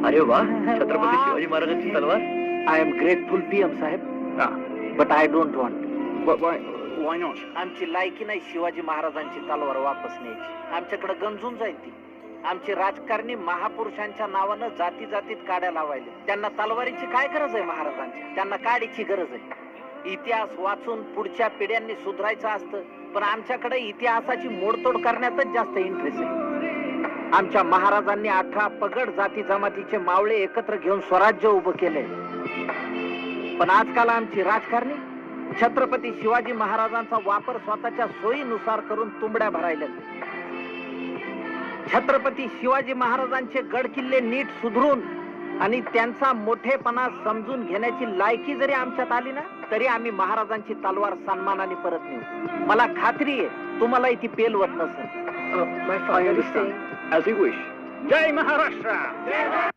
अरे वा, छत्रपती शिवाजी महाराजांची तलवार. I am grateful PM saheb, but I don't want. Why not? आमची लायकी नाही शिवाजी महाराजांची तलवार वापस न्यायची. आमच्याकडे गंजून जाईल ती. आमची राजकारणी महापुरुषांच्या नावानं जाती जातीत काड्या लावायले. त्यांना तलवारीची काय गरज आहे महाराजांच्या? त्यांना काडीची गरज आहे. इतिहास वाचून पुढच्या पिढ्यांनी सुधारायचं असतं, पण आमच्याकडे इतिहासाची मोडतोड करण्यातच जास्त इंटरेस्ट आहे. आमच्या महाराजांनी 18 पगड जाती जमातीचे मावळे एकत्र घेऊन स्वराज्य उभं केलंय. पण आजकाल आमची राजकारणी छत्रपती शिवाजी महाराजांचा वापर स्वतःच्या सोयीनुसार करून तुंबड्या भरायला. छत्रपती शिवाजी महाराजांचे गड किल्ले नीट सुधरून आणि त्यांचा मोठेपणा समजून घेण्याची लायकी जरी आमच्यात आली ना, तरी आम्ही महाराजांची तलवार सन्मानाने परत नेऊ. मला खात्री आहे तुम्हालाही ती पेलवत नसेल. As you wish. Jai Maharashtra.